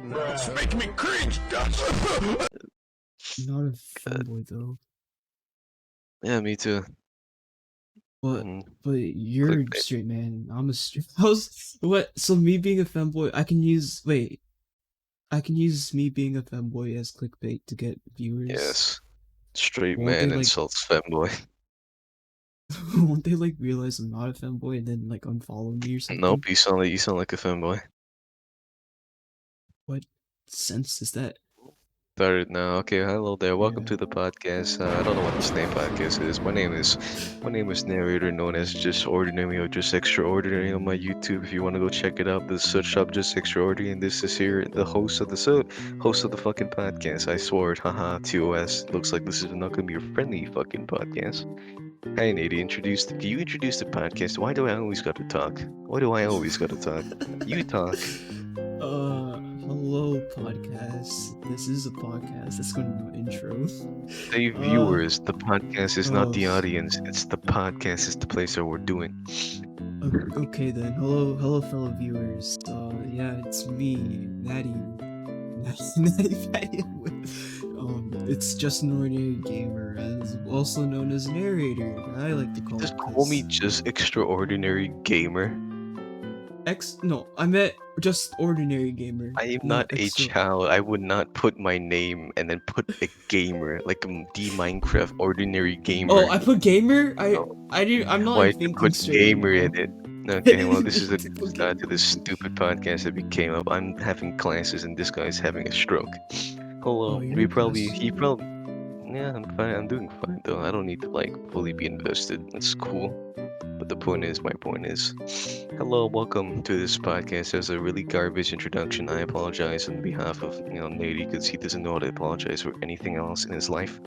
It's making me cringe. Not a femboy though. Yeah, me too. But Mm, you're clickbait. straight man. I'm a straight. What? So me being a femboy, I can use me being a femboy as clickbait to get viewers. Yes. Straight Won't they man like? insults femboy. Won't they like realize I'm not a femboy and then like unfollow me or something? Nope, you sound like a femboy. What sense is that? Started now. Okay, hello there. Welcome to the podcast. I don't know what this name podcast is. My name is narrator, known as Just Ordinary or Just Extraordinary on my YouTube. If you want to go check it out, just search up Just Extraordinary, and this is here the host of the fucking podcast. I swore it. Haha. TOS. Looks like this is not gonna be a friendly fucking podcast. Hey, Nady, can you introduce the podcast? Why do I always gotta talk? Why do I always gotta talk? You talk. Hello podcast. This is a podcast. That's going to be my intro. Hey viewers, the podcast is not the audience. It's the podcast. It's the place that we're doing. Okay then. Hello fellow viewers. Yeah, it's me, Natty. It's just an ordinary gamer, as also known as narrator. I like to call Just it. call me just extraordinary gamer. No, I meant just ordinary gamer. I am not a child. I would not put my name and then put a gamer like D Minecraft ordinary gamer. Oh, I put gamer. No. I'm not Why like thinking put straight. gamer in it? Okay, well this is a start to this stupid podcast that we came up. I'm having classes and this guy's having a stroke. Hello. Oh, you're He in probably. class? Yeah, I'm fine. I'm doing fine though. I don't need to like fully be invested. That's cool. But my point is, hello, welcome to this podcast. There's a really garbage introduction. I apologize on behalf of Nady because he doesn't know how to apologize for anything else in his life.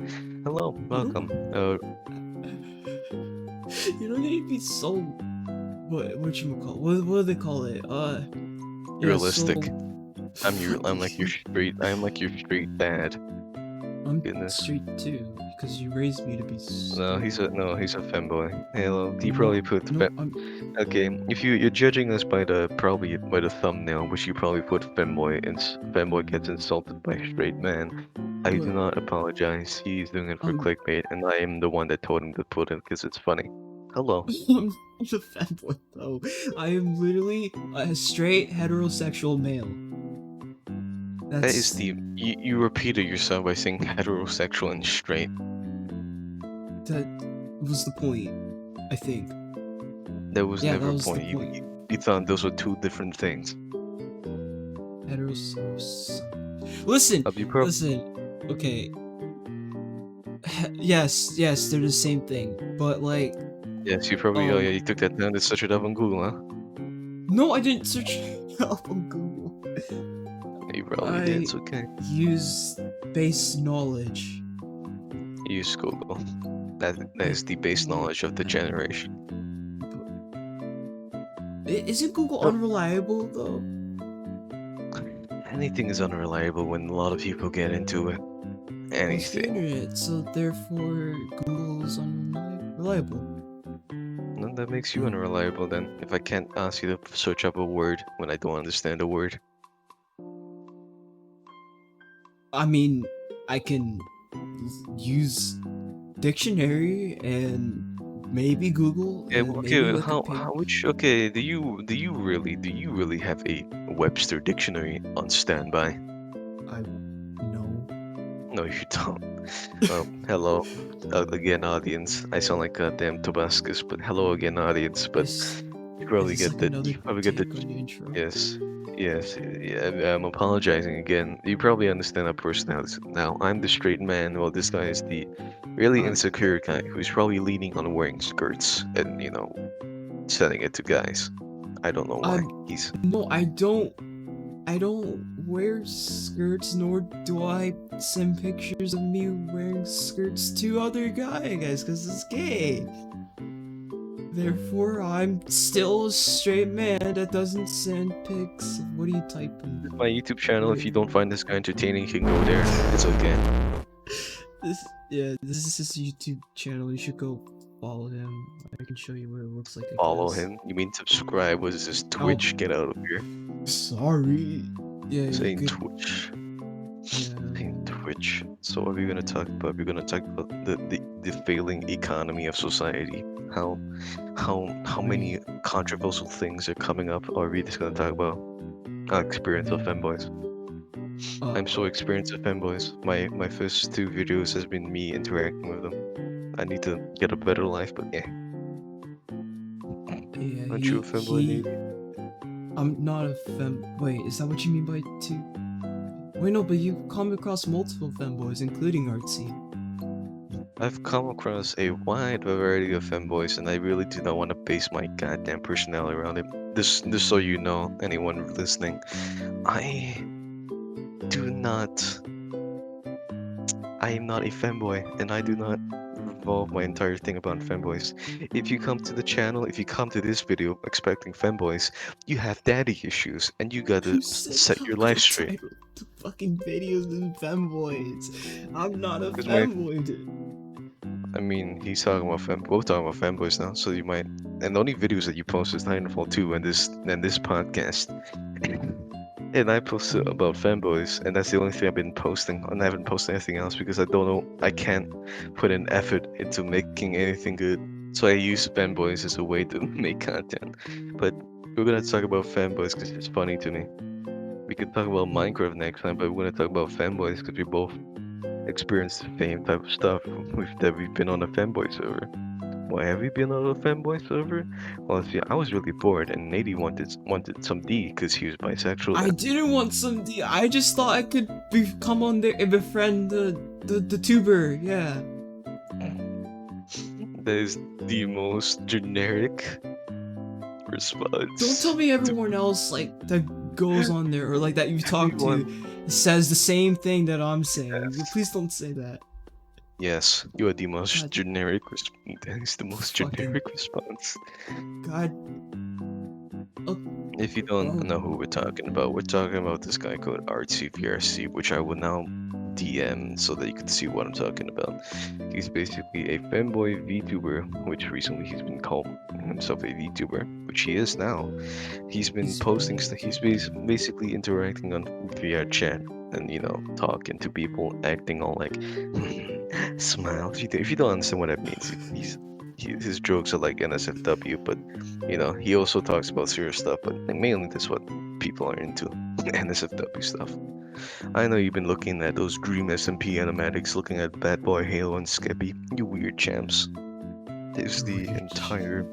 Hello, welcome. You don't need to be so what you call what do they call it? Realistic. So... I'm like your straight dad. I'm Goodness. straight too, because you raised me to be. No, he's a femboy. Hello, he probably put. Okay, if you're judging us by the thumbnail, which you probably put femboy, and femboy gets insulted by straight man. I do not apologize. He's doing it for clickbait, and I am the one that told him to put it because it's funny. Hello. I'm a fanboy though. I am literally a straight heterosexual male. That is the you repeated yourself by saying heterosexual and straight. That was the point, I think. That was never a point. You thought those were two different things. Listen. Okay. Yes, they're the same thing, but like. Yes, you probably. Oh yeah, you took that down to search it up on Google, huh? No, I didn't search it up on Google. You probably did. It's okay. Use base knowledge. Use Google. That is the base knowledge of the generation. Isn't Google unreliable though? Anything is unreliable when a lot of people get into it. Anything. It's the internet, so therefore Google is unreliable. No, that makes you unreliable then. If I can't ask you to search up a word when I don't understand a word. I mean, I can use dictionary and maybe Google. Yeah, okay, do you really have a Webster dictionary on standby? No, you don't. Hello again, audience. I sound like goddamn Tobascus, but hello again, audience. But you probably get the yes. Yeah, I'm apologizing again. You probably understand our personalities. Now, I'm the straight man, while this guy is the really insecure guy who's probably leaning on wearing skirts and, selling it to guys. I don't know why. No, I don't wear skirts, nor do I send pictures of me wearing skirts to other guys, because it's gay. Therefore, I'm still a straight man that doesn't send pics. What are you typing? My YouTube channel, if you don't find this guy entertaining, you can go there. It's okay. This is his YouTube channel. You should go follow him. I can show you what it looks like. Follow him? You mean subscribe? What is this, Twitch? Get out of here. Sorry. Yeah, you Saying could. Twitch. Yeah. Saying Twitch. So what are we gonna talk about? We're gonna talk about the failing economy of society. How many Wait. controversial things are coming up, or are we just gonna talk about our experience of femboys? Uh. I'm so experienced with femboys. My first two videos has been me interacting with them. I need to get a better life, but yeah. Yeah. Aren't you a femboy, He. maybe? I'm not a fem. Wait, is that what you mean by two? Wait, no, but you've come across multiple femboys, including artsy. I've come across a wide variety of femboys, and I really do not want to base my goddamn personality around it. This so you know, anyone listening, I do not. I am not a femboy, and I do not revolve my entire thing about femboys. If you come to the channel, if you come to this video expecting femboys, you have daddy issues, and you gotta Who said set I'm your gonna life straight. title the fucking videos and femboys? I'm not a Because my femboy, dude. I mean, he's talking about both talking about fanboys now, so you might. And the only videos that you post is Titanfall 2 and this podcast. And I posted Um, about fanboys, and that's the only thing I've been posting. And I haven't posted anything else because I don't know. I can't put an effort into making anything good. So I use fanboys as a way to make content. But we're gonna talk about fanboys because it's funny to me. We could talk about Minecraft next time, but we're gonna talk about fanboys because we both experienced the same type of stuff that we've been on a fanboy server. Why have we been on a fanboy server? Well, see, I was really bored, and Nady wanted some D because he was bisexual. I didn't want some D. I just thought I could come on there and befriend the tuber. Yeah. That is the most generic response. Don't tell me everyone else like that goes on there or like that you talk to Everyone- says the same thing that I'm saying. Please don't say that. Yes, you are the most God. generic. That is the most Fucking- generic response. God. Oh, If you don't know who we're talking about this guy called Artsy VRC, which I will now DM so that you can see what I'm talking about. He's basically a fanboy VTuber, which recently he's been called himself a VTuber, which he is now. He's been posting stuff. He's basically interacting on via chat and talking to people, acting all like smile. If you don't understand what that means, his jokes are like NSFW, but he also talks about serious stuff, but mainly that's what people are into. NSFW stuff. I know you've been looking at those Dream SMP animatics, looking at Bad Boy, Halo, and Skeppy. You weird champs. There's the entire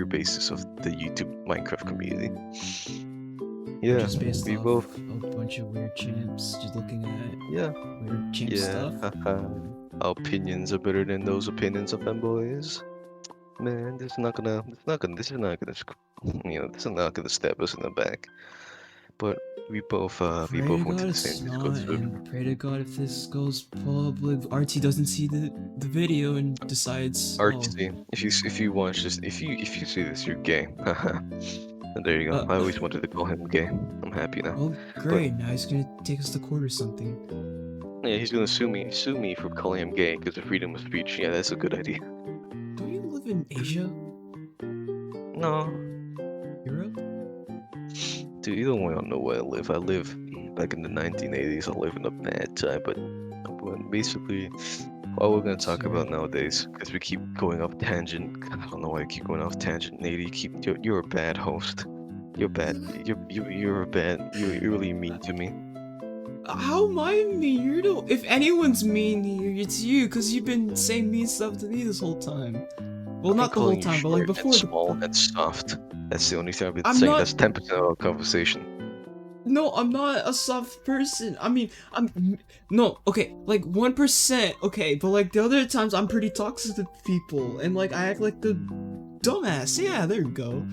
basis of the YouTube Minecraft community. Yeah, just based we off both. a bunch of weird champs, just looking at Yeah, weird champ stuff. Our opinions are better than those opinions of fanboys. Man, this is not gonna, this is not gonna stab us in the back. But we both Pray to went to God the it's same not, Discord server. and pray to God if this goes public, RT doesn't see the video and decides. Artsy, if you watch this, if you see this, you're gay. And there you go. I always wanted to call him gay. I'm happy now. Well, great. Now he's gonna take us to court or something. Yeah, he's gonna sue me for calling him gay because of freedom of speech. Yeah, that's a good idea. Don't you live in Asia? No, Europe? dude, you don't want to know where I live. I live back in the 1980s. I live in a bad time, but basically, what we're gonna talk about nowadays, because we keep going off tangent. I don't know why I keep going off tangent, Nady. You're a bad host. You're bad. You're a bad. You're really mean to me. How am I mean? You're the. If anyone's mean here, it's you, because you've been saying mean stuff to me this whole time. Well, not the whole time, but like before. And small and soft. That's the only thing I've been I'm saying. not- That's 10% of our conversation. No, I'm not a soft person. I mean, no, okay, like 1%, okay, but like the other times I'm pretty toxic to people, and like I act like the dumbass. Yeah, there you go.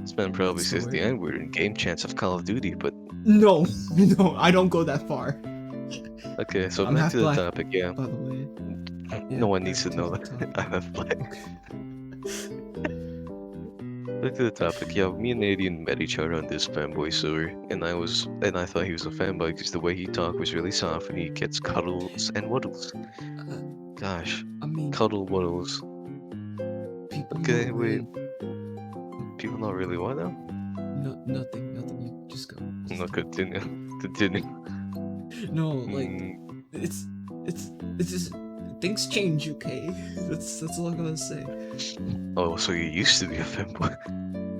This man probably That's says the the word. N-word in game chants of Call of Duty, but No, no, I don't go that far. okay, so I'm back half to the black, topic, yeah. by the way. Yeah, No one back needs to to know the that topic. I'm half black. Okay. Back to the topic, yeah, me and Adian met each other on this fanboy server, and I thought he was a fanboy because the way he talked was really soft and he gets cuddles and waddles. Gosh, I mean, cuddle waddles. people Okay, not wait. really, People not really what now? nothing, you just go. No, continue. Continue. No, like Mm, it's just things change, okay? That's all I'm gonna say. oh, so you used to be a femboy.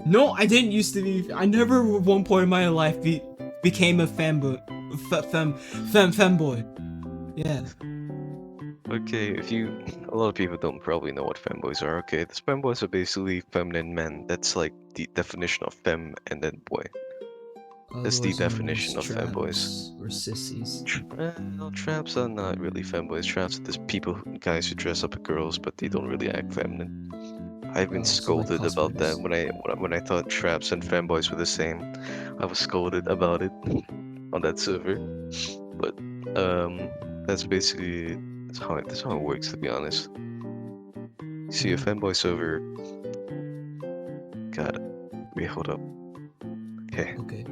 No, I didn't used to be. I never at one point in my life became a femboy. Femboy. Yeah. Okay, if you, a lot of people don't probably know what femboys are. Okay, the femboys are basically feminine men. That's like the definition of femme and then boy. That's the Otherwise known as definition of femboys. traps or sissies. No, traps are not really femboys. Traps are just people, guys who dress up as girls, but they don't really act feminine. I've been Oh, so like scolded about that cosplayers. when I thought traps and femboys were the same. I was scolded about it on that server. But that's basically that's how it works, to be honest. See, a femboy server. God, wait, hold up. Okay, Okay.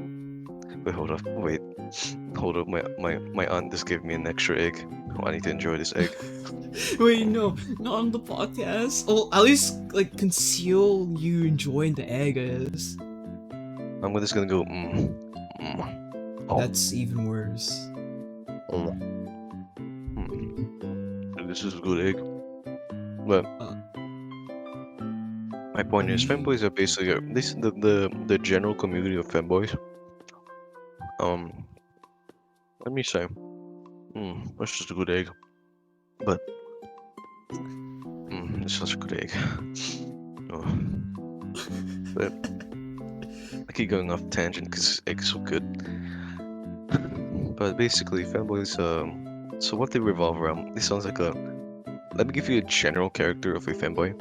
wait, hold up, wait, hold up. My aunt just gave me an extra egg. Oh, I need to enjoy this egg. Wait, no, not on the podcast. Well, at least like conceal you enjoying the egg, I guess. I'm just gonna go. Oh, That's even worse. mm. This is a good egg. But Uh, my point is, femboys are basically the general community of femboys. Let me say, that's just a good egg. But it's such a good egg. Oh. But I keep going off tangent because eggs are so good. But basically, femboys, so what they revolve around, this sounds like a, let me give you a general character of a femboy.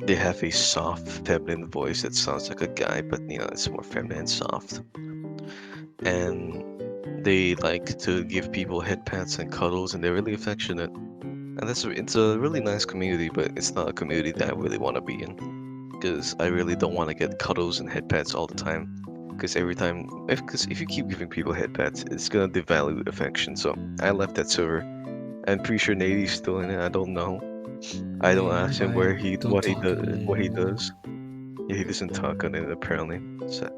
They have a soft, feminine voice that sounds like a guy, but you know, it's more feminine and soft. And they like to give people head pats and cuddles, and they're really affectionate. And it's a really nice community, but it's not a community that I really want to be in. Because I really don't want to get cuddles and head pats all the time. Because if you keep giving people head pats, it's gonna devalue affection. So I left that server. I'm pretty sure Nady's still in it. I don't know. I don't ask him I don't what he talk does. on it What he anymore. does. Yeah, he doesn't talk on it apparently. So,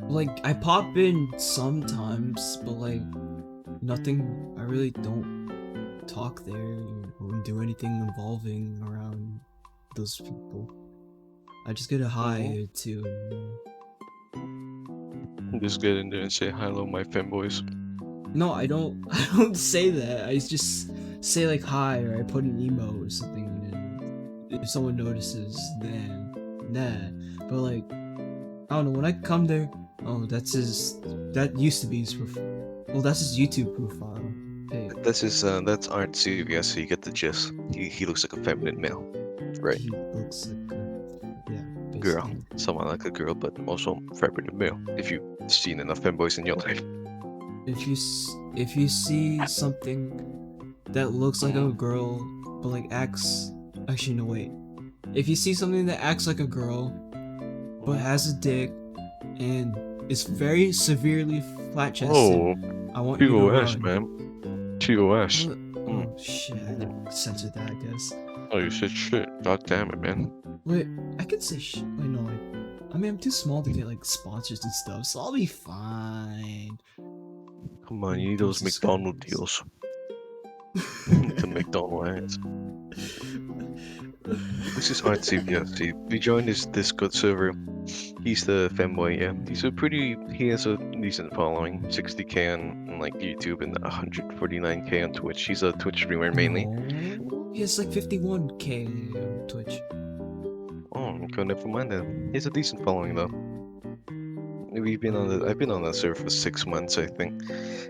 Like I pop in sometimes, but like nothing. I really don't talk there or do anything involving around those people. I just get a hi or two. just get in there and say hello, my femboys. No, I don't. I don't say that. I just say like hi or I put an emo or something. And if someone notices, then nah. But like I don't know. When I come there, oh, that's his. That used to be his profile. Well, that's his YouTube profile. Hey, That's artsy. Yeah, so you get the gist. He looks like a feminine male, right? he looks like yeah, Girl, basically. someone like a girl, but also feminine male. If you've seen enough femboys in your life. If you see something that looks like a girl but like acts, actually no wait. If you see something that acts like a girl but has a dick and is very severely flat chested, Oh, I want you to TOS, run. man. TOS. Oh shit, I didn't censor that, I guess. Oh, you said shit. God damn it, man. Wait, I could say shit. Wait, no, I mean, I'm too small to get like sponsors and stuff, so I'll be fine. Come on, you need those McDonald deals. The McDonald ads. This is artsy. Yeah, see, we joined this Discord server. He's the femboy, yeah. He has a decent following, 60k on like YouTube and 149k on Twitch. He's a Twitch streamer mainly. No, he has like 51k on Twitch. Oh, okay, never mind then. He has a decent following though. I've been on that server for 6 months, I think.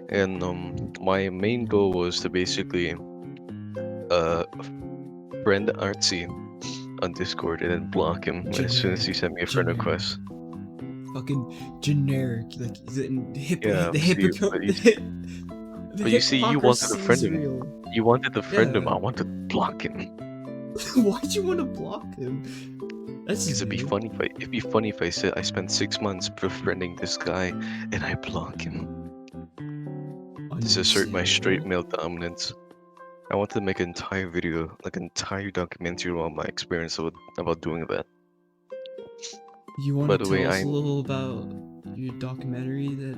And my main goal was to basically friend artsy on Discord and then block him as soon as he sent me a friend request. Fucking generic, like Yeah, the see, hypocrite. but you see, you wanted to friend him. Real. You wanted to friend him. Yeah. I wanted to block him. Why'd you want to block him? That's Because it'd be funny if I said I spent 6 months befriending this guy and I block him. To assert my straight male dominance. I wanted to make an entire video, like an entire documentary about my experience about doing that. You want By to the tell way, us a little about your documentary that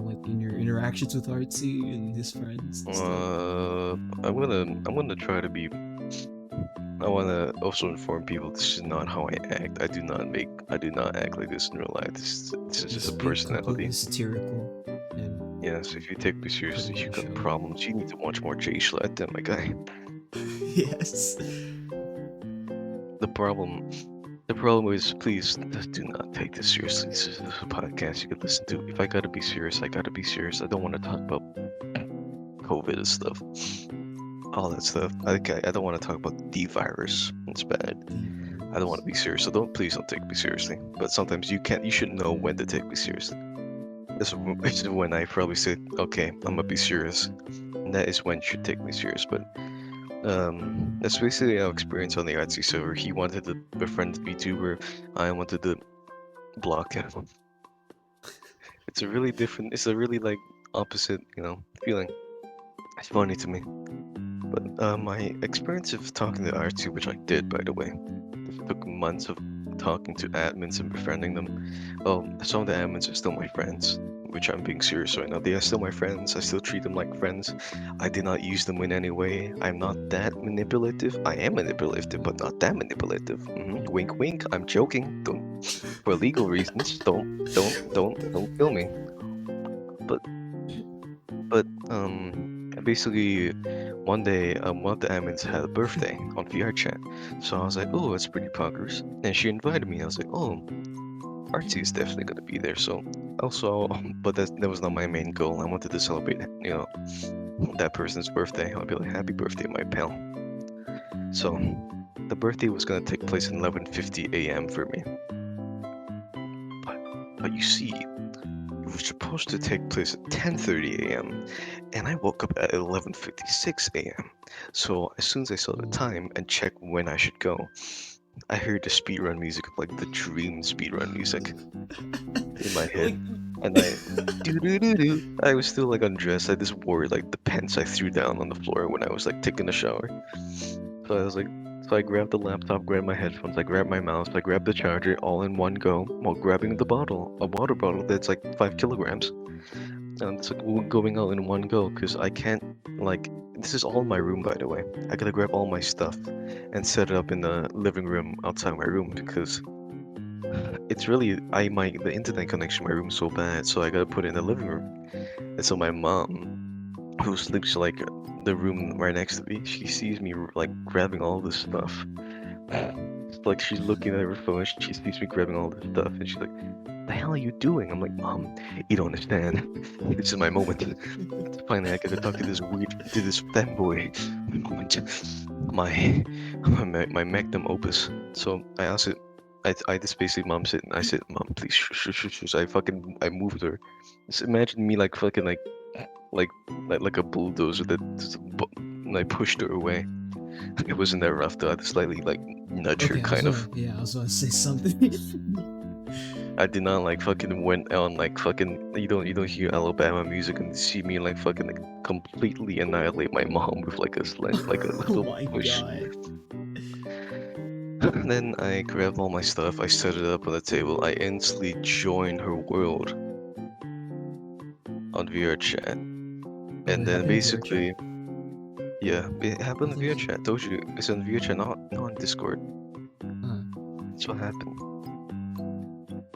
like in your interactions with Artsy and his friends and stuff? I'm gonna try to be. I wanna also inform people this is not how I act. I do not act like this in real life. This is just a Just being completely personality. satirical and Yes, if you take me seriously, putting on you a got show. problems. You need to watch more Jay Schlatt, my guy. Yes. The problem, the problem is, please do not take this seriously. This is a podcast you could listen to. If I gotta be serious, I gotta be serious. I don't want to talk about COVID and stuff, all that stuff. I don't want to talk about the virus. It's bad. I don't want to be serious, so please don't take me seriously. But sometimes you should know when to take me seriously. This is when I probably say, okay, I'm gonna be serious. And that is when you should take me serious. But that's basically our experience on the artsy server. He wanted to befriend the VTuber, I wanted to block him. It's a really different, it's a really like opposite, feeling. It's funny to me. But my experience of talking to artsy, which I did by the way, this took months of talking to admins and befriending them. Well, some of the admins are still my friends, which I'm being serious right now. They are still my friends. I still treat them like friends. I did not use them in any way. I'm not that manipulative. I am manipulative, but not that manipulative. Wink, wink. I'm joking. Don't, for legal reasons. Don't kill me. But basically, one day, one of the admins had a birthday on VR chat. So I was like, oh, that's pretty poggers. And she invited me. I was like, oh, Artsy is definitely gonna be there. So also, but that was not my main goal. I wanted to celebrate, that person's birthday. I'll be like, happy birthday, my pal. So the birthday was gonna take place at 11:50 a.m. for me. But you see, it was supposed to take place at 10:30 a.m. and I woke up at 11:56 a.m. So as soon as I saw the time and checked when I should go, I heard the speedrun music, like the dream speedrun music in my head. Like, And I was still like undressed. I just wore like the pants I threw down on the floor when I was like taking a shower. So I was like, so I grabbed the laptop, grabbed my headphones, I grabbed my mouse, I grabbed the charger all in one go while grabbing the bottle, a water bottle that's like 5 kilograms. And it's like going out in one go because I can't like this is all my room by the way. I gotta grab all my stuff and set it up in the living room outside my room because it's really the internet connection in my room is so bad, so I gotta put it in the living room. And so my mom, who sleeps like the room right next to me, she sees me like grabbing all this stuff. It's like she's looking at her phone, she sees me grabbing all this stuff, and she's like, "The hell are you doing?" I'm like, "Mom, you don't understand. This is my moment. Finally, I get to talk to this femboy. My moment, my magnum opus." So I asked it. I just basically mom said, I said, "Mom, please shush." I moved her. Just imagine me like fucking like like a bulldozer that I pushed her away. It wasn't that rough though. I just slightly like nudge her, okay, kind of. I was gonna say something. I did not like fucking went on like fucking you don't hear Alabama music and see me like fucking like, completely annihilate my mom with like a like a Oh little my push. god. Then I grabbed all my stuff, I set it up on the table, I instantly joined her world on VR chat. Oh, And it then happened in VR chat? basically, yeah, it I happened in thought it VR was. chat. Told you it's on VR chat, not on Discord. Uh, That's what happened.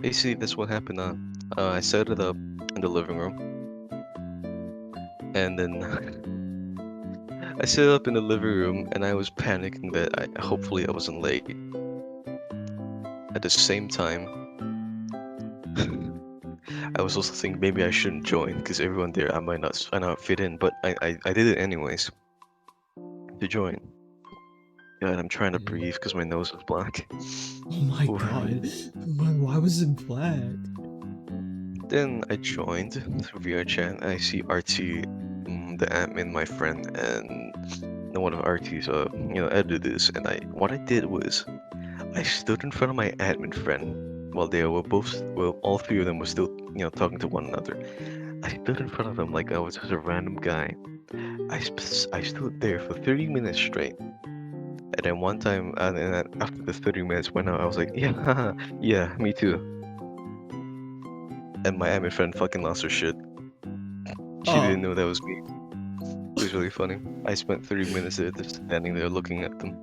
Basically, that's what happened. I set it up in the living room, and then I set it up in the living room, and I was panicking that hopefully I wasn't late. At the same time, I was also thinking maybe I shouldn't join because everyone there I not fit in, but I did it anyways to join. God, I'm trying to yeah. breathe because my nose is black. Oh my Oof. god. Why was it black? Then I joined through VR chat. I see RT, the admin, my friend, and one of RT's editors. And what I did was I stood in front of my admin friend while they were all three of them were still talking to one another. I stood in front of them like I was just a random guy. I stood there for 30 minutes straight. And then one time, and then after the 30 minutes went out, I was like, yeah, haha, yeah, me too. and my anime friend fucking lost her shit. She Oh, didn't know that was me. It was really funny. I spent 30 minutes there just standing there looking at them.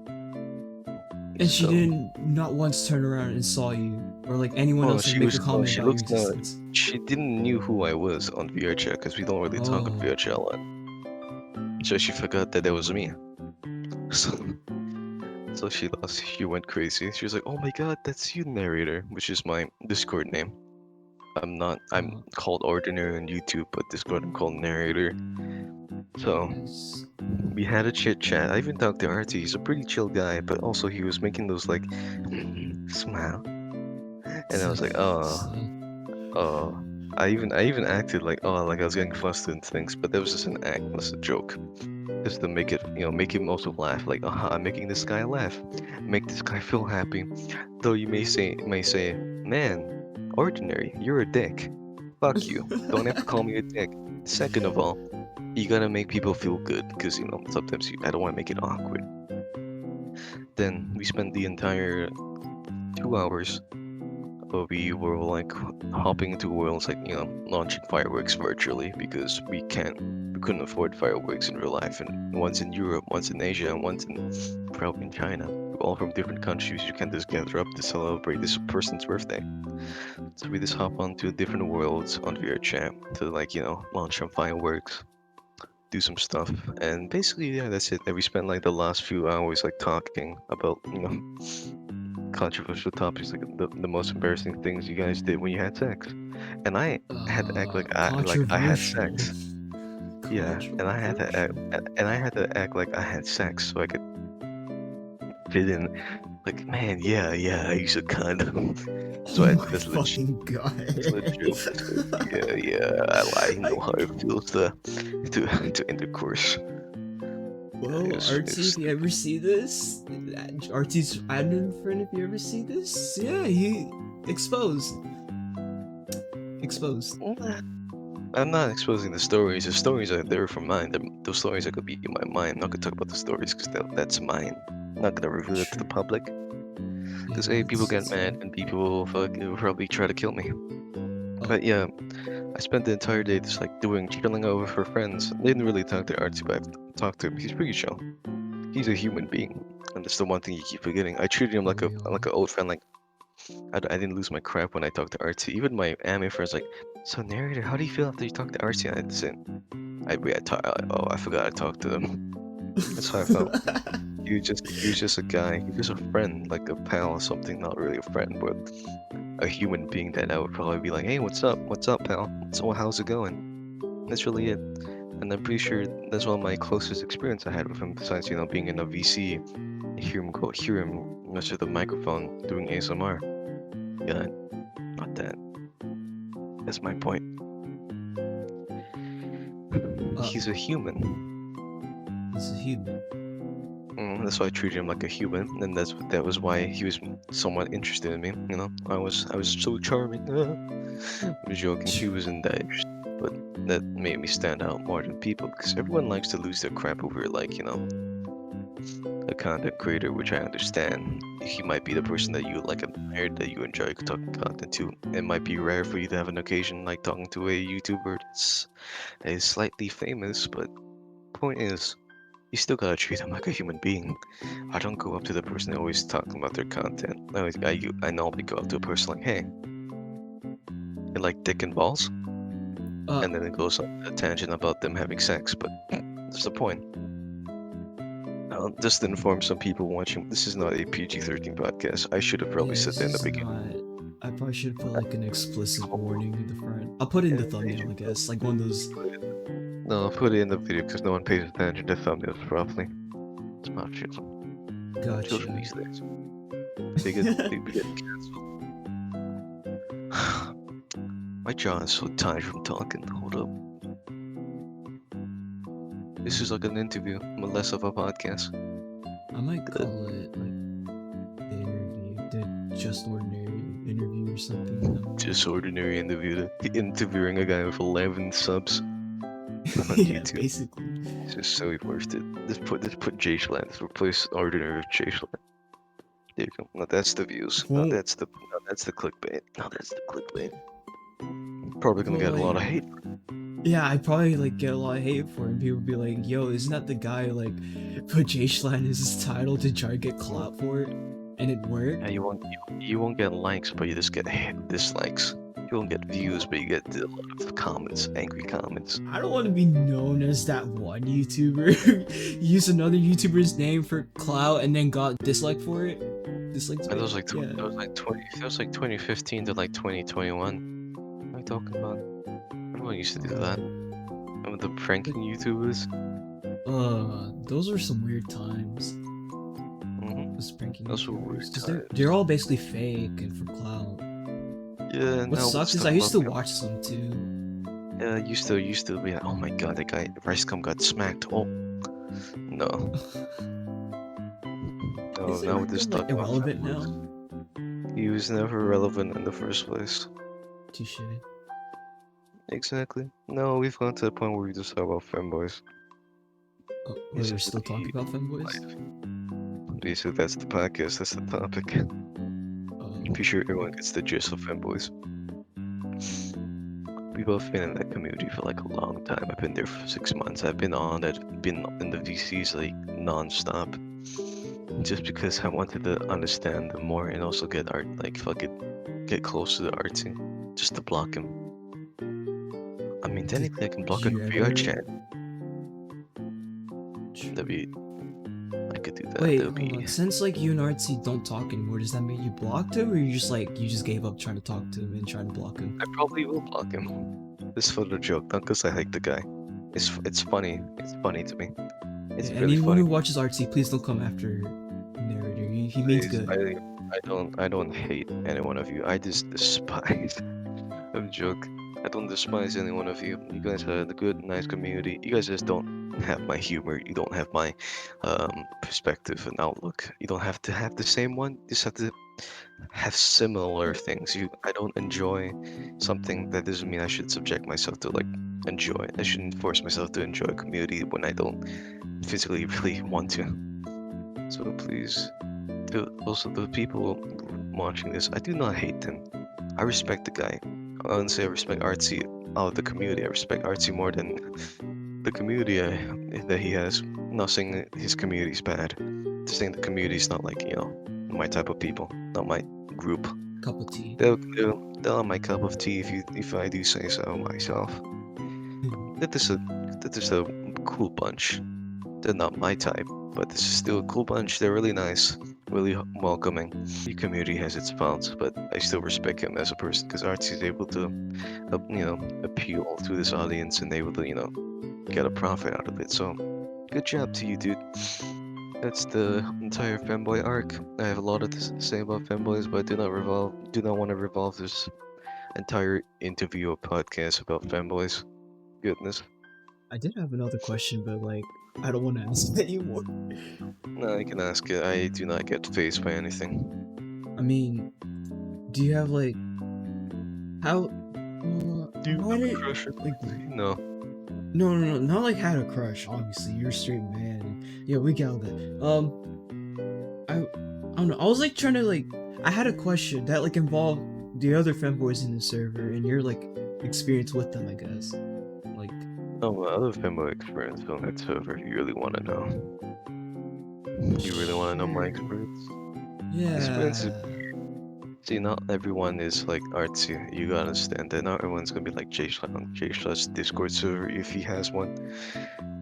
and she So, didn't not once turn around and saw you, or like anyone well, else like make a comment she about your looks now. existence. She didn't knew who I was on VR chat because we don't really talk on Oh, VR chat a lot. So she forgot that it was me. So, so she went crazy. She was like, "Oh my god, that's you, narrator," which is my Discord name. I'm uh, called Ordinary on YouTube, but Discord I'm called narrator. So yes. we had a chit chat. I even talked to Artie. He's a pretty chill guy, but also he was making those like smile, and I was like, So, oh. I even acted like like I was getting flustered and things, but that was just an act, that's a joke, just to make it make him also laugh. Like, I'm making this guy laugh, make this guy feel happy. Though you may say, man, Ordinary, you're a dick. Fuck you. Don't have to call me a dick. Second of all, you gotta make people feel good, because sometimes I don't want to make it awkward. Then we spent the entire 2 hours where we were like hopping into worlds, like launching fireworks virtually because we couldn't afford fireworks in real life, and one's in Europe, one's in Asia, and one's probably in China. We're all from different countries. You can't just gather up to celebrate this person's birthday. So we just hop onto different worlds on VR chat to launch some fireworks, do some stuff, and basically yeah, that's it. And we spent like the last few hours like talking about controversial topics, like the most embarrassing things you guys did when you had sex. And I had to act like I had controversial. sex. Yeah, and Controversial. I had to act like I had sex so I could fit in. Like, man, yeah, I use a condom. So Oh I my that's legit. fucking god. That's legit. Yeah, I know how it feels to intercourse. Well, It Artsy, was if you ever see this, Artsy's admin friend, if you ever see this, yeah, he exposed. Exposed. stupid. I'm not exposing the stories. The stories are there for mine. Those stories are gonna be in my mind. I'm not gonna talk about the stories because that's mine. I'm not gonna reveal it to the True. public. Because Yeah, people get it's mad fine. and people will probably try to kill me. Oh, But yeah, I spent the entire day just like chilling out with her friends. I didn't really talk to Artsy, but I talked to him. He's pretty chill. He's a human being, and that's the one thing you keep forgetting. I treated him are like we an all? old friend. Like I didn't lose my crap when I talked to Artsy. Even my anime friends like, so narrator, how do you feel after you talk to Artsy? And I said, oh, I forgot I talked to them. That's how I felt. He was just a guy. He was a friend, like a pal or something. Not really a friend, but a human being that I would probably be like, hey, what's up? What's up, pal? So how's it going? That's really it. And I'm pretty sure that's one of my closest experience I had with him. Besides, being in a VC, hear him next to the microphone doing ASMR. Yeah, not that. That's my point. uh, He's a human. he's a human. That's why I treated him like a human, and that was why he was somewhat interested in me. I was so charming. I'm joking. He wasn't that interested, but that made me stand out more than people because everyone likes to lose their crap over like a content creator, which I understand. He might be the person that you like admire, that you enjoy talking content to. It might be rare for you to have an occasion like talking to a YouTuber that is slightly famous, but point is, you still gotta treat them like a human being. I don't go up to the person always talking about their content. I normally go up to a person like, hey, you like dick and balls? Uh, And then it goes on a tangent about them having sex, but that's the point. Just to inform some people watching, this is not a PG-13 podcast. I should have yeah, probably said this that in the is beginning. not. I probably should put like an explicit warning in the front. I'll put it in the thumbnail, I guess. Like one of those. No, I'll put it in the video because no one pays attention to thumbnails properly. It's not children. Children Gotcha. these days. They get canceled. My jaw is so tired from talking. Hold up. This is like an interview, less of a podcast. I might Good. call it like the interview, the just ordinary interview or something. You know? Just ordinary interview. Interviewing a guy with 11 subs on Yeah, YouTube. basically. It's just so worth it. Just put J Schland. Just replace ordinary with J Schland. There you go. Now that's the views. Won't Now that's the clickbait. Now that's the clickbait. Probably gonna But get a lot like, of hate. yeah, I'd probably like get a lot of hate for it. And people would be like, "Yo, isn't that the guy who, like put J Schlan as his title to try to get clout for it, and it Yeah, worked?" you won't get likes, but you just get dislikes. You won't get views, but you get a lot of comments, angry comments. I don't want to be known as that one YouTuber who used another YouTuber's name for clout and then got disliked for it. Disliked And for it? Yeah. that was like 2015 to like 2021. What are you talking about? Everyone used to do that. Remember the pranking YouTubers? Those were some weird times. Mm-hmm. Those pranking Those were YouTubers, weird because times. they're all basically fake and for clout. Yeah, What now sucks let's is talk I used about to them. watch some too. Yeah, used to be like, oh my god, that guy Ricecom got smacked. Oh no, no, Is it now we're Rickham just like talking about irrelevant fanboys. now? He was never relevant in the first place. Touche. Exactly. No, we've gone to the point where we just talk about fanboys. Oh, wait, we're still Basically, talking about femboys? basically that's the podcast, that's the topic. I'm pretty sure everyone gets the gist of fanboys. We've both been in that community for like a long time. I've been there for 6 months. I've been on it, been in the VCs like non-stop. Just because I wanted to understand them more and also get art, like fuck it, get close to the artsy. Just to block him. I mean, technically I can block it Did you in VR ever? chat. That'd be, I could do that. Wait, That'd hold on. be, Since like you and Artsy don't talk anymore, does that mean you blocked him, or you just gave up trying to talk to him and trying to block him? I probably will block him. Just for the joke, not because I like the guy. It's funny. It's funny to me. It's Yeah, really anyone funny. who watches Artsy, please don't come after narrator. He means Please, good. I don't hate any one of you. I just despise. I'm joke. I don't despise any one of you. You guys are the good, nice community. You guys just don't have my humor. You don't have my perspective and outlook. You don't have to have the same one. You just have to have similar things. I don't enjoy something. That doesn't mean I should subject myself to like enjoy. I shouldn't force myself to enjoy a community when I don't physically really want to. So please, also the people watching this, I do not hate them. I respect the guy. I wouldn't say I respect Artsy out of the community. I respect Artsy more than the community that he has. I'm not saying that his community is bad. Just saying the community is not like, my type of people, not my group. Cup of tea. They're not my cup of tea if I do say so myself. That is a cool bunch. They're not my type, but this is still a cool bunch. They're really nice, really welcoming. The community has its faults, but I still respect him as a person because Artsy is able to, appeal to this audience and able to, get a profit out of it. So, good job to you, dude. That's the entire fanboy arc. I have a lot to say about fanboys, but I do not want to revolve this entire interview or podcast about fanboys. Goodness. I did have another question, but like I don't want to ask it anymore. No, I can ask it. I do not get phased by anything. I mean, do you have like how? Do you Why have a did crush on like? No. No, not like had a crush. Obviously, you're a straight man. And, yeah, we got that. I don't know. I was like trying to like. I had a question that like involved the other femboys in the server and your like experience with them, I guess. Like, Oh, my other fanboy experience on that server. You really want to know? You really want to know my experience? Experience is, yeah. see, not everyone is like artsy. You gotta understand that not everyone's gonna be like Jay on Jay's Discord server if he has one.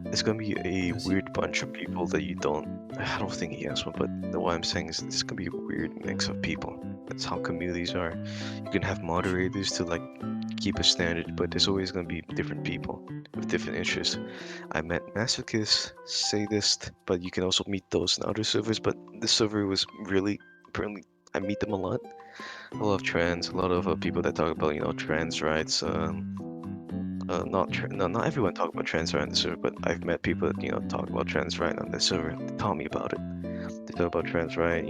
It's gonna be a Does he? weird bunch of people that you don't. I don't think he has one, but what I'm saying is it's gonna be a weird mix of people. That's how communities are. You can have moderators to like keep a standard, but there's always gonna be different people with different interests. I met masochists, sadists, but you can also meet those in other servers. But this server was really, apparently, I meet them a lot. A lot of trans, a lot of people that talk about trans rights. Not everyone talk about trans right on the server, but I've met people that talk about trans right on the server. They tell me about it. They talk about trans right,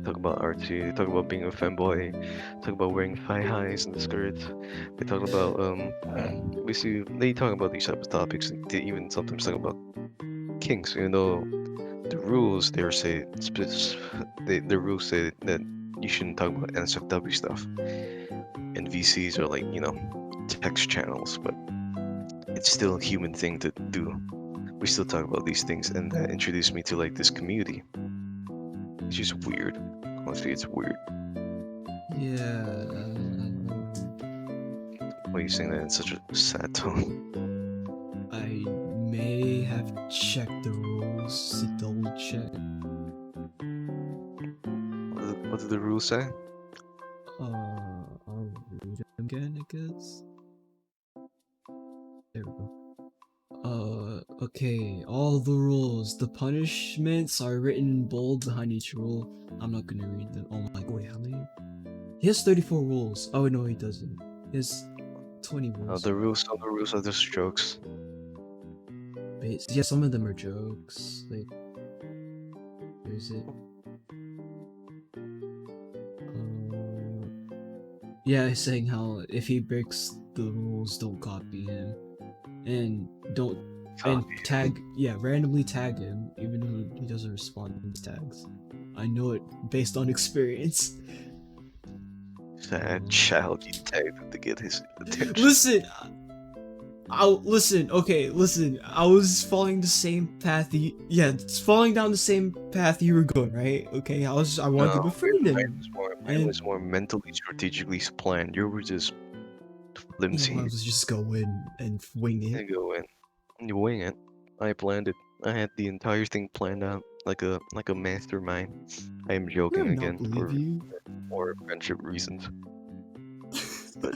talk about artsy. They talk about being a femboy. Talk about wearing thigh highs and skirts. They talk about they talk about these type of topics. They even sometimes talk about kinks. Even though the rules there say the rules say that you shouldn't talk about NSFW stuff, and VCs are like text channels, but it's still a human thing to do. We still talk about these things, and that introduced me to like this community. It's just weird. Honestly, it's weird. Yeah. Why are you saying that in such a sad tone? I may have checked the rules to double check. What did the rules say? I'll read it again, I guess. There we go. Okay, all the rules. The punishments are written in bold behind each rule. I'm not gonna read them. Oh my god, wait, how many? He has 34 rules. Oh no, he doesn't. He has 20 rules. Some of the rules are just jokes. Yeah, some of them are jokes. Like, where is it? Yeah, he's saying how if he breaks the rules, don't copy him, and don't and randomly tag him, even though he doesn't respond to his tags. I know it based on experience. Sad child, you tagged him to get his attention. Listen, okay, listen. I was following the same path. It's falling down the same path you were going, right? Okay, I wanted to befriend him. Mine was more mentally, strategically planned. You were just flimsy. I was just go in and wing it. You go in, you wing it. I planned it. I had the entire thing planned out like a mastermind. I am joking again for friendship reasons. But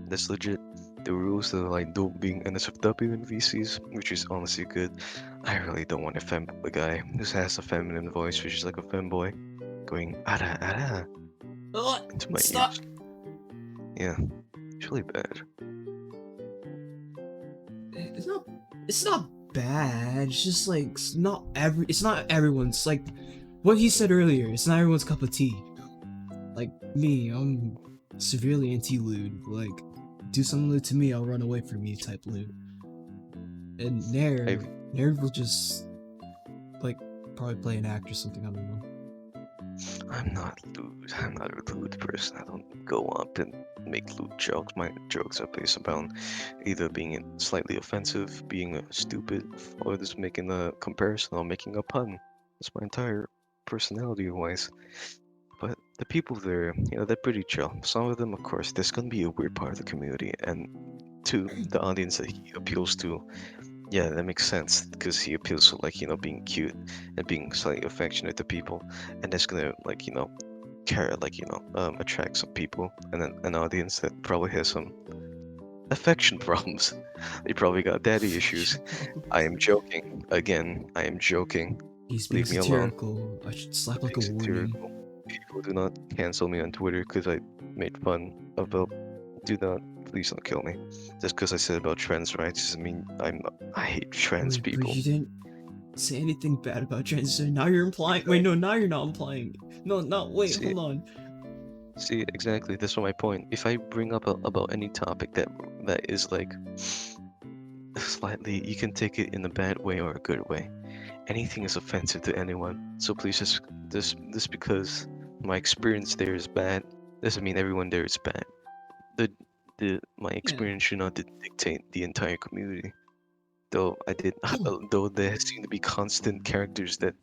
that's legit. The rules are like don't being NSFW in VCs, which is honestly good. I really don't want to femboy a guy who has a feminine voice, which is like a femboy, going ara ara into my ears. Yeah, it's really bad. It's not bad. It's just like it's not everyone's, like what he said earlier. It's not everyone's cup of tea. Like me, I'm severely anti-lewd. Like, do something lewd to me, I'll run away from you type lewd. And Nair will just like probably play an act or something. I don't know. I'm not lewd. I'm not a lewd person. I don't go up and make lewd jokes. My jokes are based upon either being slightly offensive, being stupid, or just making a comparison or making a pun. That's my entire personality-wise. But the people there, they're pretty chill. Some of them, of course, there's gonna be a weird part of the community, and to the audience that he appeals to, yeah, that makes sense because he appeals to like being cute and being slightly affectionate to people, and that's gonna attract some people, and then an audience that probably has some affection problems. They probably got daddy issues. I am joking. Again, I am joking. He's being Leave me alone. satirical. I should slap like a warning. People do not cancel me on Twitter because I made fun about. Please don't kill me. Just because I said about trans rights doesn't mean I hate trans people. But you didn't say anything bad about trans. Now you're implying. Wait, no, now you're not implying. No, wait, hold on. See, exactly. That's my point. If I bring up about any topic that is like slightly, you can take it in a bad way or a good way. Anything is offensive to anyone. So please just because my experience there is bad doesn't mean everyone there is bad. My experience should not dictate the entire community. Though though there seem to be consistent characteristics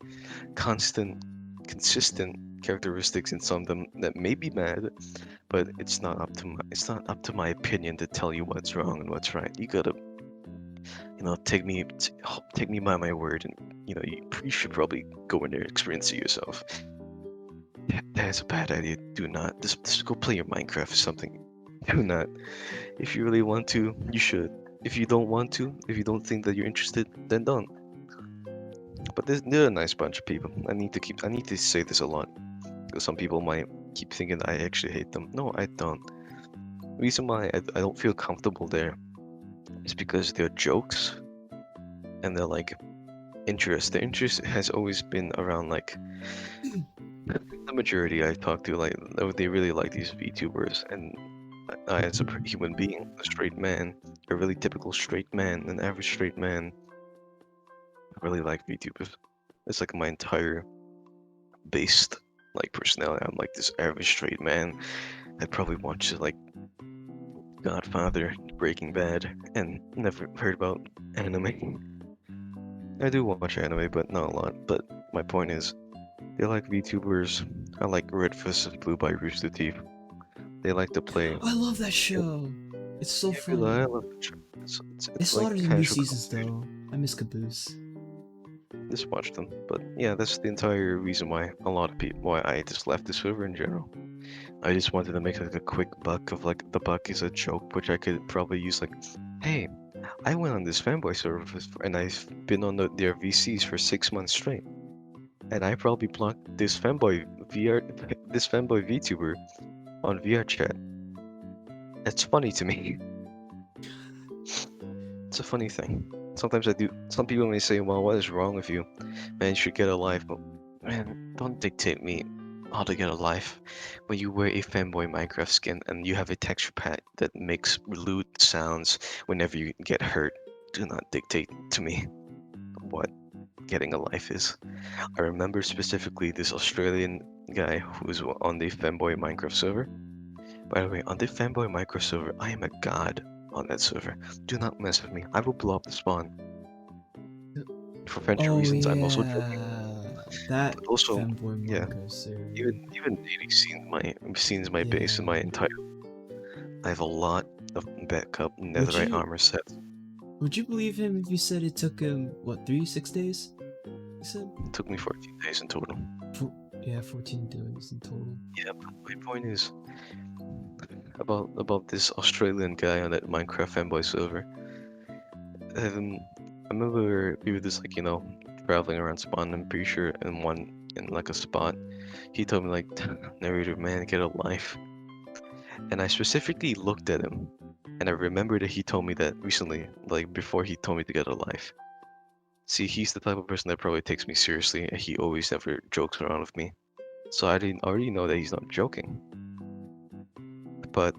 in some of them that may be bad, but it's not up to my opinion to tell you what's wrong and what's right. You gotta, take me by my word, and you should probably go in there and experience it yourself. That's a bad idea. Do not. Just go play your Minecraft or something. Do not. If you really want to, you should. If you don't want to, if you don't think that you're interested, then don't. But they're a nice bunch of people. I need to say this a lot, because some people might keep thinking that I actually hate them. No, I don't. The reason why I don't feel comfortable there is because they're jokes, and they're like interest. Their interest has always been around like the majority I've talked to, like they really like these VTubers, and I, as a human being, a straight man, a really typical straight man, an average straight man, I really like VTubers. It's like my entire based like personality. I'm like this average straight man I'd probably watch like Godfather, Breaking Bad, and never heard about anime. I do watch anime, but not a lot. But my point is, they like VTubers. I like Red vs. Blue by Rooster Teeth. They like to play. I love that show. It's so Yeah, people, funny. I love the show. They It's like slaughtered the new casual seasons conversation. though. I miss Caboose. Just watch them. But yeah, that's the entire reason why a lot of people, why I just left the server in general. I just wanted to make like a quick buck of like the buck is a joke, which I could probably use like, hey, I went on this fanboy server and I've been on their VCs for 6 months straight, and I probably blocked this fanboy this fanboy VTuber on VR chat. It's funny to me. It's a funny thing. Sometimes I do. Some people may say, "Well, what is wrong with you? Man, you should get a life." But man, don't dictate me how to get a life. When you wear a fanboy Minecraft skin and you have a texture pack that makes lewd sounds whenever you get hurt, do not dictate to me what getting a life is. I remember specifically this Australian guy who was on the fanboy Minecraft server. By the way, on the fanboy Minecraft server, I am a god on that server. Do not mess with me. I will blow up the spawn. For friendship Oh reasons, I'm also joking. yeah, that But also, fanboy yeah, manga server. even dating scenes my base in Yeah. my entire. I have a lot of backup Would netherite you armor sets. would you believe him if you said it took him what 6 days? He said. It took me 14 days in total. Four, yeah, 14 days in total. Yeah, but my point is about this Australian guy on that Minecraft fanboy server. I remember we were just like traveling around spawn. I'm pretty sure in like a spot, he told me like, narrator man, get a life. And I specifically looked at him, and I remember that he told me that recently, like before he told me to get a life. See, he's the type of person that probably takes me seriously, and he always never jokes around with me. So I didn't already know that he's not joking. But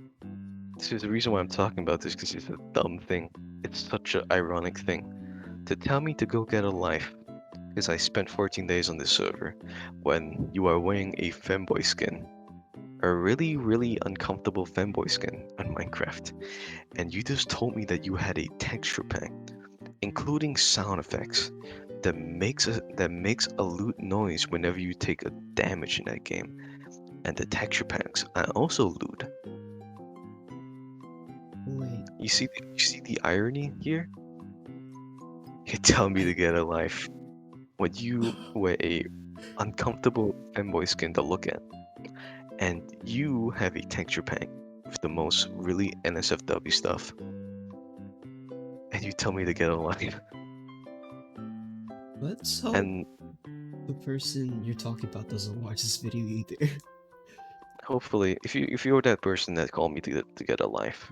this is the reason why I'm talking about this, because it's a dumb thing. It's such an ironic thing. To tell me to go get a life, because I spent 14 days on this server, when you are wearing a femboy skin. A really, really uncomfortable femboy skin on Minecraft. And you just told me that you had a texture pack, including sound effects, that makes a loot noise whenever you take a damage in that game. And the texture packs are also loot. Wait, You see the irony here? You tell me I to get a life when you wear a uncomfortable femboy skin to look at, and you have a texture pack with the most really NSFW stuff, and you tell me to get a life. let's hope And the person you're talking about doesn't watch this video either. hopefully, if you're that person that called me to get a life,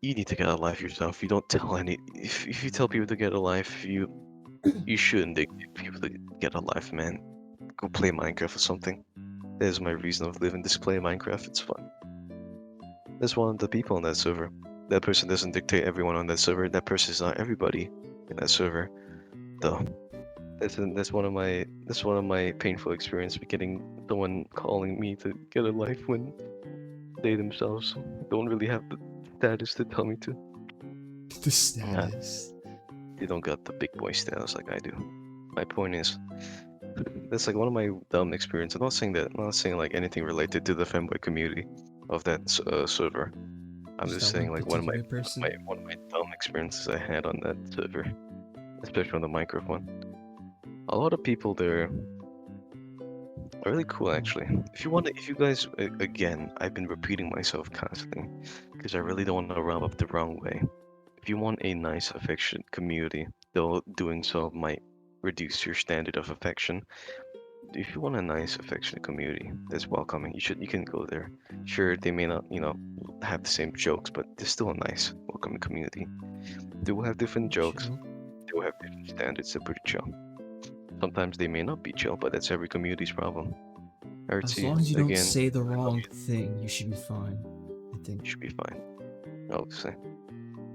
you need to get a life yourself. You don't tell any. If you tell people to get a life, you shouldn't dictate people to get a life, man. Go play Minecraft or something. There's my reason of living. Just play Minecraft. It's fun. There's one of the people on that server. That person doesn't dictate everyone on that server. That person is not everybody in that server, though. That's one of my painful experience with getting someone calling me to get a life when they themselves don't really have the status to tell me to. The Yeah, status. they don't got the big boy status like I do. My point is, that's like one of my dumb experiences. I'm not saying like anything related to the fanboy community of that server. I'm Just just that saying one like particular person. one of my dumb experiences I had on that server, especially on the Minecraft one. A lot of people there are really cool Oh, actually. If you guys, again, I've been repeating myself constantly because I really don't want to rub up the wrong way. If you want a nice affection community, though doing so might reduce your standard of affection. If you want a nice affectionate community that's welcoming, you can go there. Sure, they may not, have the same jokes, but they're still a nice, welcoming community. They will have different jokes. chill. They will have different standards. They're pretty chill. Sometimes they may not be chill, but that's every community's problem. As Artsy, long as you don't again, say the I love wrong you. thing, you should be fine. I think. You should be fine. I'll say.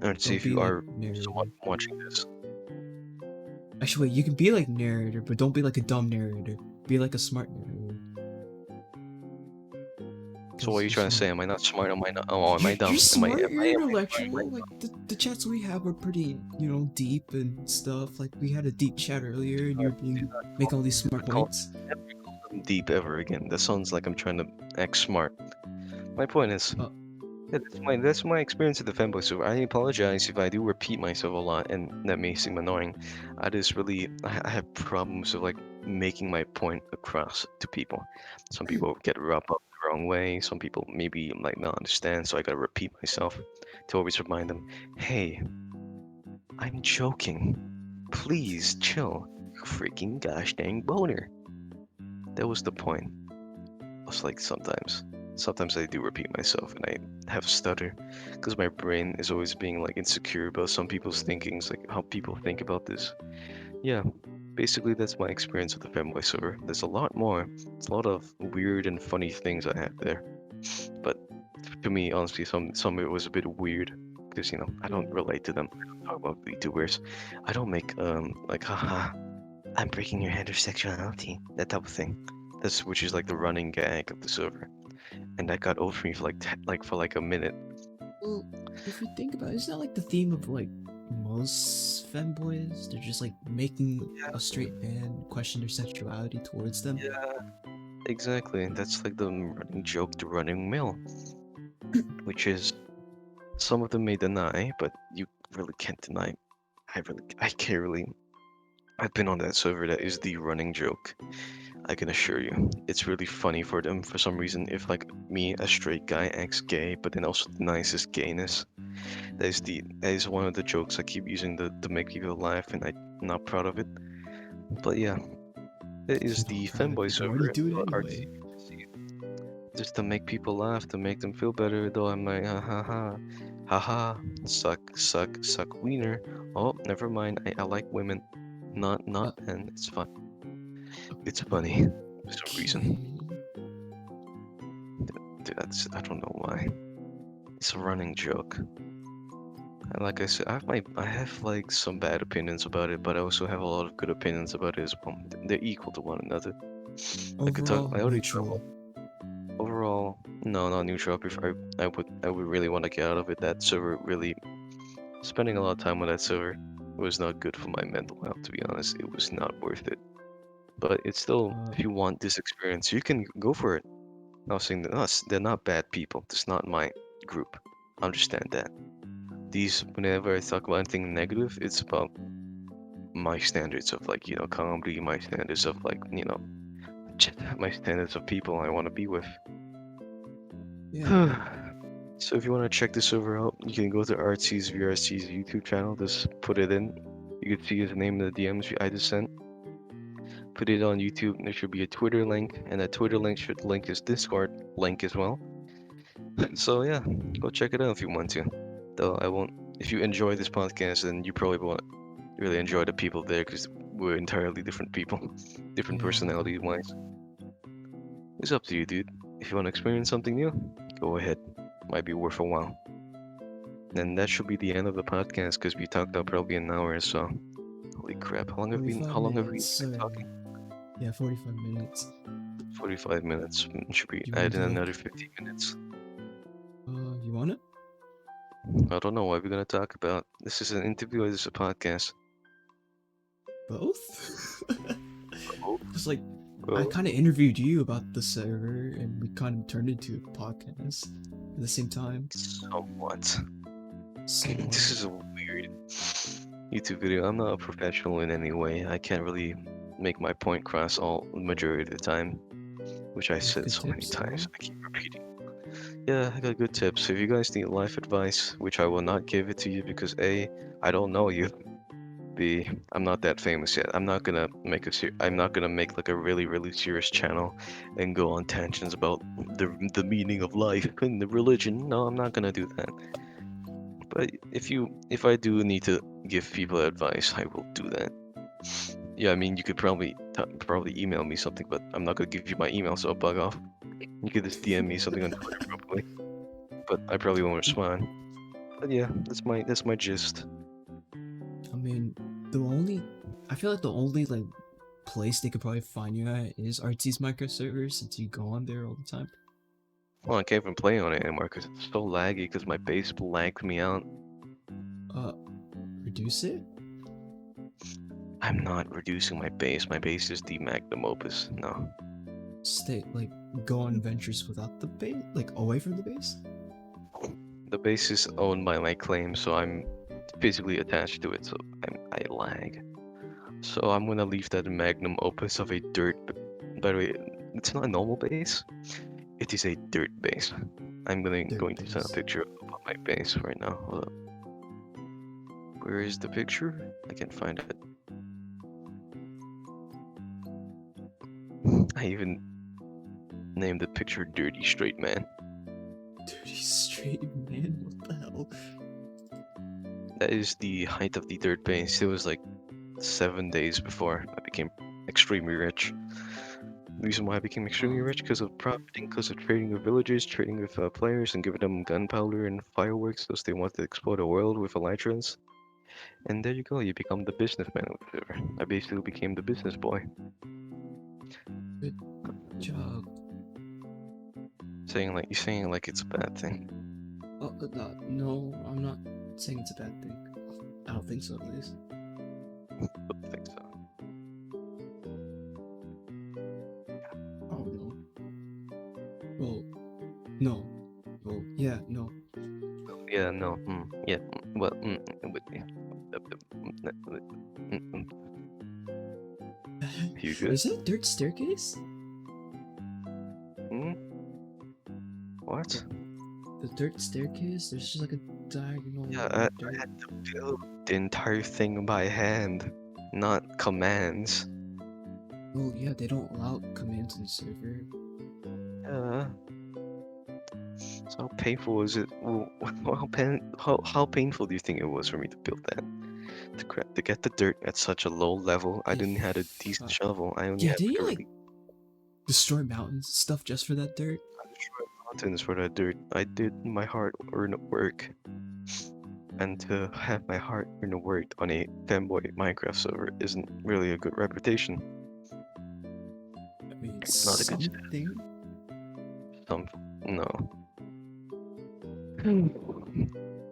Artsy, Don't if be you like are someone narrator. watching this, Actually, wait, you can be like narrator, but don't be like a dumb narrator. Be like a smart narrator. So what are you you're trying to say? smart. Am I not smart? Am I not? Oh, am I You're dumb? smart, Am you're I intellectual. Like the chats we have are pretty, deep and stuff. Like we had a deep chat earlier, and you're being make all these smart call points. them deep ever again? That sounds like I'm trying to act smart. My point is, Uh, yeah, that's my experience at the fanboy server. I apologize if I do repeat myself a lot, and that may seem annoying. I just really I have problems of like making my point across to people. Some people get rubbed up the wrong way. Some people maybe might not understand, so I gotta repeat myself to always remind them, hey, I'm joking. Please chill, you freaking gosh dang boner. That was the point. It's like sometimes I do repeat myself and I have stutter because my brain is always being like insecure about some people's thinkings, like how people think about this. Yeah, basically that's my experience with the femboy server. There's a lot more. It's a lot of weird and funny things I have there. But to me, honestly, some of it was a bit weird because I don't relate to them. I don't talk about VTubers. I don't make like haha, I'm breaking your heterosexuality, that type of thing. That's which is like the running gag of the server, and that got over me for like a minute. well, if you think about it, isn't that like the theme of like most femboys? They're just like making a straight man question their sexuality towards them. Yeah, exactly. That's like the running joke, the running mill, which is some of them may deny, but you really can't deny. I can't really. I've been on that server that is the running joke. I can assure you, it's really funny for them for some reason. If like me, a straight guy, acts gay, but then also denies his gayness. That is one of the jokes I keep using to make people laugh, and I'm not proud of it. But yeah, it is You're not the proud of fanboy it, but why do you server. do it Artsy, anyway? just to make people laugh, to make them feel better. Though I'm like, ha ha ha, ha ha, suck, suck, suck wiener. Oh, never mind. I like women, not Uh, men. It's fun. It's uh, funny for some reason. okay. I don't know why. It's a running joke. And like I said, I have like some bad opinions about it, but I also have a lot of good opinions about it as well. They're equal to one another. Overall, I already talked neutral. about overall. No, not neutral. I would really want to get out of it. That server really spending a lot of time on that server was not good for my mental health. To be honest, it was not worth it. But it's still, Uh, if you want this experience, you can go for it. Not saying that they're not bad people. It's not my group. Understand that. Whenever I talk about anything negative, it's about my standards of like, comedy, my standards of like, my standards of people I want to be with. yeah. So if you want to check this server out, you can go to Artsy's VRC's YouTube channel. Just put it in. You can see his name in the DMs I just sent. Put it on YouTube. There should be a Twitter link, and that Twitter link should link his Discord link as well. So yeah, go check it out if you want to. Though I won't. If you enjoy this podcast, then you probably won't really enjoy the people there because we're entirely different people, different Yeah. personality wise. It's up to you, dude. If you want to experience something new, go ahead. Might be worth a while. And that should be the end of the podcast because we talked about probably an hour or so. Holy crap! How long have we? 45 How long have we minutes, been or talking? yeah, 45 minutes. 45 minutes. Should we You want add to in do another like, 15 minutes? you want it? I don't know what we're gonna talk about. This is an interview or this is a podcast? Both? Oh, Just like, I well, kind of interviewed you about the server, and we kind of turned into a podcast at the same time. somewhat. Somewhat. This is a weird YouTube video. I'm not a professional in any way. I can't really make my point across all the majority of the time, which I You have said good so many tips, times. though. I keep repeating. Yeah, I got good tips. If you guys need life advice, which I will not give it to you because A, I don't know you. B, I'm not that famous yet. I'm not gonna make like a really really serious channel and go on tangents about the meaning of life and the religion. No, I'm not gonna do that. But if I do need to give people advice, I will do that. Yeah, I mean you could probably email me something, but I'm not gonna give you my email, so bug off. You could just DM me something on Twitter probably, but I probably won't respond. But yeah, that's my gist. I mean, the only, I feel like the only like place they could probably find you at is Artsy's micro server since you go on there all the time. Well, I can't even play on it anymore because it's so laggy because my base lagged me out. Uh, reduce it? I'm not reducing my base. My base is the magnum opus. No. Stay, like, go on adventures without the base? Like, away from the base? The base is owned by my claim, so I'm physically attached to it, so I lag. So I'm gonna leave that magnum opus of a dirt. By the way, it's not a normal base. It is a dirt base. I'm Dirt going to send a base. picture of my base right now. Hold up. Where is the picture? I can't find it. I even named the picture Dirty Straight Man. Dirty straight man? What the hell? That is the height of the dirt base. It was like 7 days before I became extremely rich. The reason why I became extremely rich because of profiting, because of trading with villagers, trading with players, and giving them gunpowder and fireworks because they wanted to explore the world with elytras. And there you go, you become the businessman or whatever. I basically became the business boy. Good job. Saying like it's a bad thing. Oh, no, I'm not saying it's a bad thing. I don't think so, at least. I don't think so. Oh, no. Well, no. Well, yeah, no. Yeah, no, yeah, well, but yeah. You good? Is that a dirt staircase? Hmm? What? The dirt staircase? There's just like a diagonal Yeah, line I of dirt. had to build the entire thing by hand, not commands. Well, yeah, they don't allow commands in the server. Yeah. So how painful was it? Well, how painful do you think it was for me to build that? To get the dirt at such a low level, I didn't have a decent shovel. I only Yeah, had did like you a like really destroy mountains and stuff just for that dirt? short mountains for that dirt. I did my hard-earned work, and to have my hard-earned work on a femboy Minecraft server isn't really a good reputation. I mean, it's It's not a good something. some no.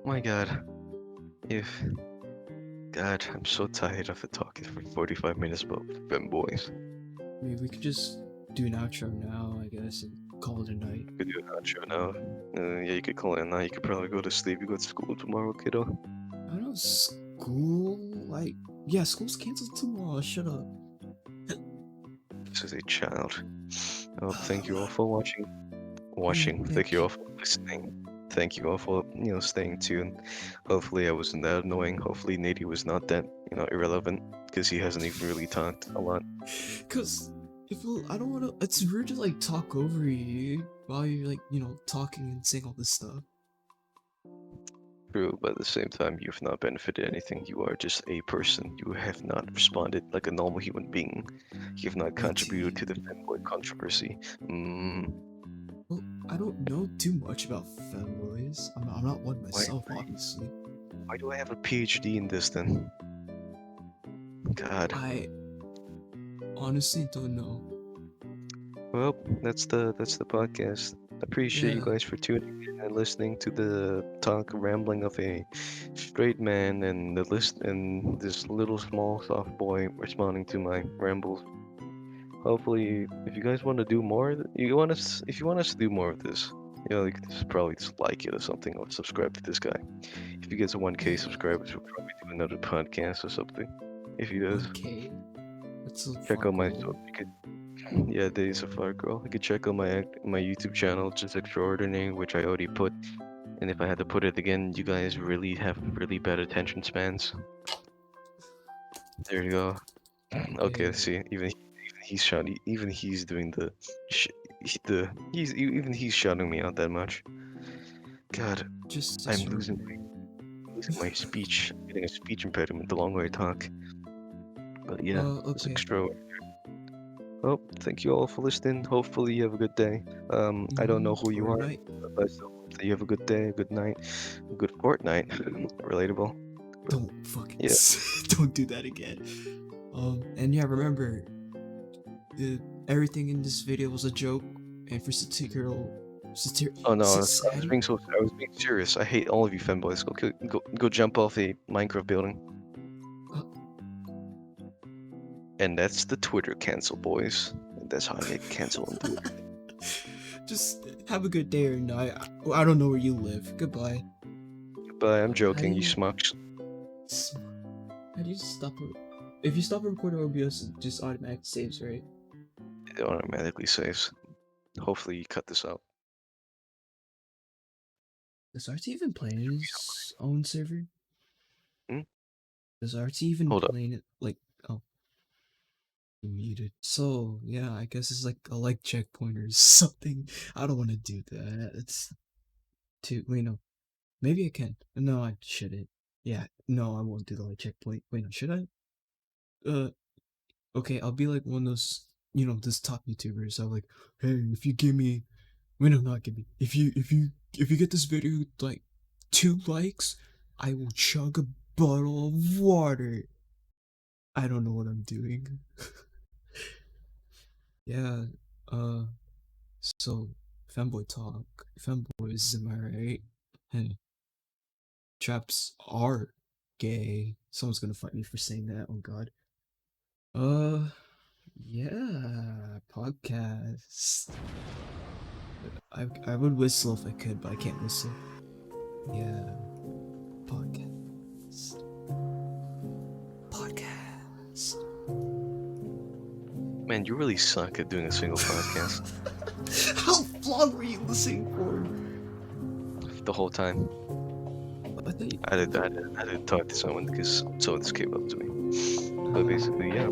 My God, if God, I'm so tired of it talking for 45 minutes about femboys. I mean, we could just do an outro now, I guess, and call it a night. Could do an outro now. Yeah, you could call it a night. You could probably go to sleep. You go to school tomorrow, kiddo. I don't know, school? Like, yeah, school's canceled tomorrow, shut up. This is a child. Oh, thank you all for watching. Yeah, Thank you all for listening. Thank you all for staying tuned. Hopefully I wasn't that annoying. Hopefully Nady was not that irrelevant because he hasn't even really talked a lot. Cause I don't wanna, it's rude to like talk over you while you're like, talking and saying all this stuff. True, but at the same time, you've not benefited anything. You are just a person. You have not responded like a normal human being. You've not contributed to the fanboy controversy. Well, I don't know too much about femboys. I'm not one Why, myself, obviously. why do I have a PhD in this then? God. I honestly don't know. Well, that's the podcast. Appreciate you Yeah, guys for tuning in and listening to the talk rambling of a straight man and the list and this little small soft boy responding to my rambles. Hopefully, if you guys want to do more, if you want us to do more of this, you could probably just like it or something or subscribe to this guy. If he gets a 1K yeah. subscribers, we'll probably do another podcast or something. If he does, 1K? That's a check far out my goal. yeah, Days of Fire Girl. You could check out my YouTube channel, just extraordinary, which I already put. And if I had to put it again, you guys really have really bad attention spans. There you go. Okay, let's see. Even he's shouting. Even he's doing the, even he's shouting me out that much. God, Just I'm losing extraordinary. my speech. I'm getting a speech impediment the longer I talk. But yeah, it's Okay. extra. Oh, thank you all for listening. Hopefully you have a good day. I don't know who you Or are, night. but I still hope that you have a good day, a good night, a good fortnight. Relatable. Don't fucking Yeah. don't do that again. And yeah, remember, everything in this video was a joke, and for City Girl, Oh no, I was Society? being I was being serious. I hate all of you femboys. Go jump off the Minecraft building. Uh, And that's the Twitter cancel, boys. That's how I get canceled. Just have a good day or night. I don't know where you live. Goodbye. But I'm How do joking, you you smucks. how do you stop it? If you stop a recording, OBS just automatic saves, right? It automatically saves. Hopefully you cut this out. Does Artsy even play in his own server? Hmm? Does Artsy even Hold up. play in it? Like, oh, he muted. So yeah, I guess it's like a like checkpoint or something. I don't want to do that. It's too. Wait, no. Maybe I can. No, I shouldn't. Yeah, no, I won't do the like checkpoint. Wait, no, should I? Okay, I'll be like one of those, those top YouTubers. I'm like, hey, if you give me, wait, no, not give me. If you get this video like 2 likes, I will chug a bottle of water. I don't know what I'm doing. Yeah, uh, so femboy talk, femboys, am I right? And traps are gay. Someone's gonna fight me for saying that. Oh God. Yeah, podcast. I would whistle if I could, but I can't whistle. Yeah, podcast. Podcast. Man, you really suck at doing a single podcast. How long were you listening for? The whole time. I thought you- I had to talk to someone because someone just came up to me. But basically, yeah.